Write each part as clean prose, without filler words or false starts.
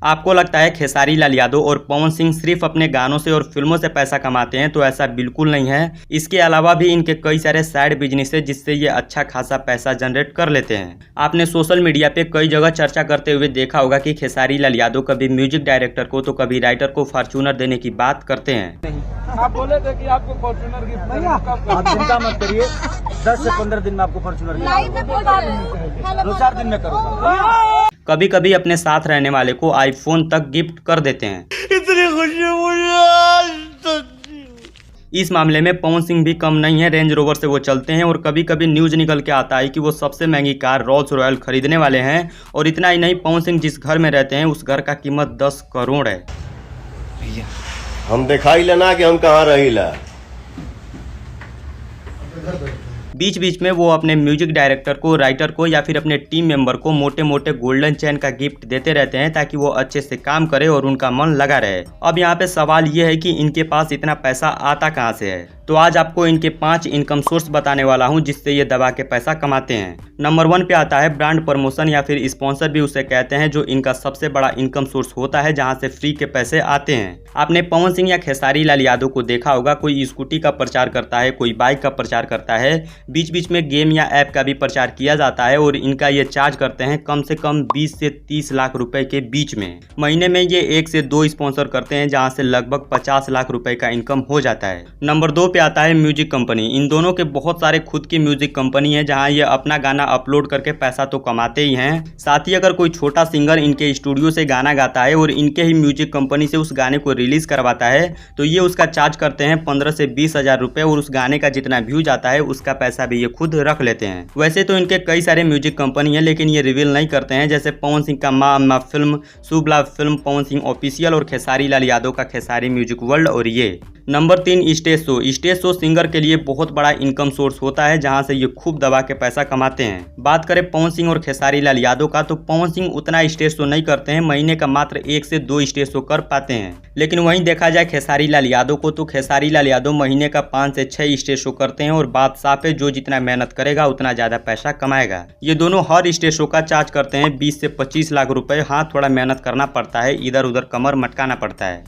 आपको लगता है खेसारी लाल यादव और पवन सिंह सिर्फ अपने गानों से और फिल्मों से पैसा कमाते हैं, तो ऐसा बिल्कुल नहीं है। इसके अलावा भी इनके कई सारे साइड बिजनेस है जिससे ये अच्छा खासा पैसा जनरेट कर लेते हैं। आपने सोशल मीडिया पे कई जगह चर्चा करते हुए देखा होगा कि खेसारी लाल यादव कभी म्यूजिक डायरेक्टर को तो कभी राइटर को फॉर्च्यूनर देने की बात करते हैं। आप बोले थे कि आपको फॉर्च्यूनर गिफ्ट करेंगे, आप चिंता मत करिए, 10 से 15 दिन में आपको फॉर्च्यूनर 2-4 दिन में करूँगा। कभी कभी अपने साथ रहने वाले को आईफोन तक गिफ्ट कर देते हैं। इतनी खुशी इस मामले में पवन सिंह भी कम नहीं है। रेंज रोवर से वो चलते हैं और कभी कभी न्यूज निकल के आता है कि वो सबसे महंगी कार रोल्स रॉयल खरीदने वाले हैं। और इतना ही नहीं, पवन सिंह जिस घर में रहते हैं उस घर का कीमत 10 करोड़ है। हम दिखाई लेना कि हम कहाँ रहीला। बीच बीच में वो अपने म्यूजिक डायरेक्टर को, राइटर को या फिर अपने टीम मेंबर को मोटे मोटे गोल्डन चेन का गिफ्ट देते रहते हैं ताकि वो अच्छे से काम करे और उनका मन लगा रहे। अब यहाँ पे सवाल ये है कि इनके पास इतना पैसा आता कहाँ से है। तो आज आपको इनके 5 इनकम सोर्स बताने वाला हूँ जिससे ये दबा के पैसा कमाते हैं। नंबर 1 पे आता है ब्रांड प्रमोशन या फिर स्पॉन्सर भी उसे कहते हैं, जो इनका सबसे बड़ा इनकम सोर्स होता है जहाँ से फ्री के पैसे आते हैं। आपने पवन सिंह या खेसारी लाल यादव को देखा होगा, कोई स्कूटी का प्रचार करता है, कोई बाइक का प्रचार करता है, बीच बीच में गेम या ऐप का भी प्रचार किया जाता है और इनका ये चार्ज करते हैं कम से कम 20 से 30 लाख रुपए के बीच में। महीने में ये 1 से 2 स्पॉन्सर करते हैं जहाँ से लगभग 50 लाख रुपए का इनकम हो जाता है। नंबर 2 पे आता है म्यूजिक कंपनी। इन दोनों के बहुत सारे खुद की म्यूजिक कंपनी है जहां ये अपना गाना अपलोड करके पैसा तो कमाते ही हैं, साथ ही अगर कोई छोटा सिंगर इनके स्टूडियो से गाना गाता है और इनके ही म्यूजिक कंपनी से उस गाने को रिलीज करवाता है तो ये उसका चार्ज करते हैं 15 से 20 हजार रुपए और उस गाने का जितना व्यूज आता है उसका पैसा भी ये खुद रख लेते हैं। वैसे तो इनके कई सारे म्यूजिक कंपनी है लेकिन ये रिवील नहीं करते हैं, जैसे पवन सिंह का माँ अम्मा फिल्म, शुभ लाभ फिल्म, पवन सिंह ऑफिशियल और खेसारी लाल यादव का खेसारी म्यूजिक वर्ल्ड। और ये number 3 stage show. Stage show singer के लिए बहुत बड़ा इनकम सोर्स होता है जहां से ये खूब दबा के पैसा कमाते हैं। बात करें पवन सिंह और खेसारी लाल यादव का, तो पवन सिंह उतना स्टेज शो नहीं करते हैं, महीने का मात्र 1 से 2 स्टेज शो कर पाते हैं। लेकिन वहीं देखा जाए खेसारी लाल यादव को, तो खेसारी लाल यादव महीने का 5 से 6 स्टेज शो करते हैं और बात साफ है, जो जितना मेहनत करेगा उतना ज्यादा पैसा कमाएगा। ये दोनों हर स्टेज शो का चार्ज करते हैं 20 से 25 लाख रुपए। हाँ, थोड़ा मेहनत करना पड़ता है, इधर उधर कमर मटकाना पड़ता है।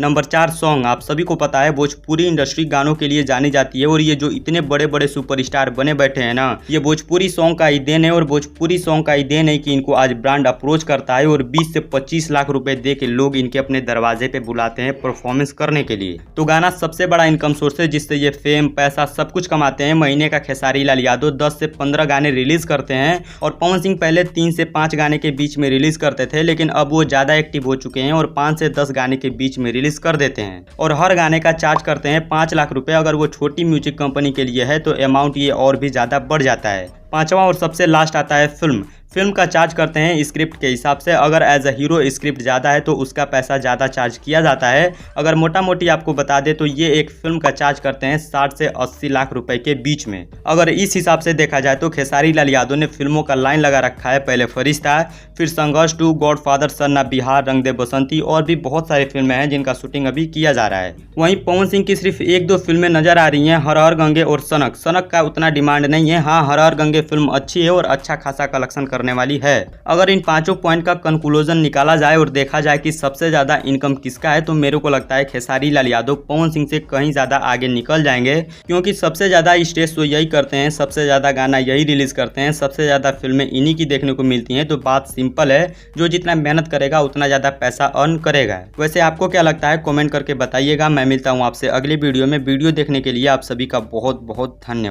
Number 4 song. आप सभी को पता है भोजपुरी इंडस्ट्री गानों के लिए जानी जाती है और ये जो इतने बड़े बड़े सुपरस्टार बने बैठे हैं ना, ये भोजपुरी सॉन्ग का ही देन है। और भोजपुरी सॉन्ग का ही देन है कि इनको आज ब्रांड अप्रोच करता है और 20 से 25 लाख रुपए दे के लोग इनके अपने दरवाजे पे बुलाते हैं परफॉर्मेंस करने के लिए। तो गाना सबसे बड़ा इनकम सोर्स है जिससे ये फेम, पैसा सब कुछ कमाते हैं। महीने का खेसारी लाल यादव 10 से 15 गाने रिलीज करते हैं और पवन सिंह पहले 3 से 5 गाने के बीच में रिलीज करते थे, लेकिन अब वो ज्यादा एक्टिव हो चुके हैं और 5 से 10 गाने के बीच में रिलीज कर देते हैं और हर गाने का चार्ज करते हैं 5 लाख रुपए। अगर वो छोटी म्यूजिक कंपनी के लिए है तो अमाउंट ये और भी ज्यादा बढ़ जाता है। 5वां और सबसे लास्ट आता है फिल्म। फिल्म का चार्ज करते हैं स्क्रिप्ट के हिसाब से। अगर एज अ हीरो स्क्रिप्ट ज़्यादा है तो उसका पैसा ज़्यादा चार्ज किया जाता है। अगर मोटा मोटी आपको बता दे तो ये एक फिल्म का चार्ज करते हैं 60 से 80 लाख रुपए के बीच में। अगर इस हिसाब से देखा जाए तो खेसारी लाल यादव ने फिल्मों का लाइन लगा रखा है, पहले फरिश्ता, फिर संघर्ष 2, गॉडफादर, सन्ना बिहार, रंग दे बसंती और भी बहुत सारी फिल्में हैं जिनका शूटिंग अभी किया जा रहा है। वहीं पवन सिंह की सिर्फ 1-2 फिल्में नजर आ रही हैं, हर हर गंगे और सनक। सनक का उतना डिमांड नहीं है। हाँ, हर हर गंगे फिल्म अच्छी है और अच्छा खासा कलेक्शन करने वाली है। अगर इन 5 पॉइंट का कंक्लूजन निकाला जाए और देखा जाए कि सबसे ज्यादा इनकम किसका है, तो मेरे को लगता है खेसारी लाल यादव पवन सिंह से कहीं ज्यादा आगे निकल जाएंगे, क्योंकि सबसे ज्यादा स्टेज शो यही करते हैं, सबसे ज्यादा गाना यही रिलीज करते हैं, सबसे ज्यादा फिल्में इन्हीं की देखने को मिलती हैं। तो बात सिंपल है, जो जितना मेहनत करेगा उतना ज्यादा पैसा अर्न करेगा। वैसे आपको क्या लगता है कमेंट करके बताइएगा। मैं मिलता हूँ आपसे अगली वीडियो में। वीडियो देखने के लिए आप सभी का बहुत बहुत धन्यवाद।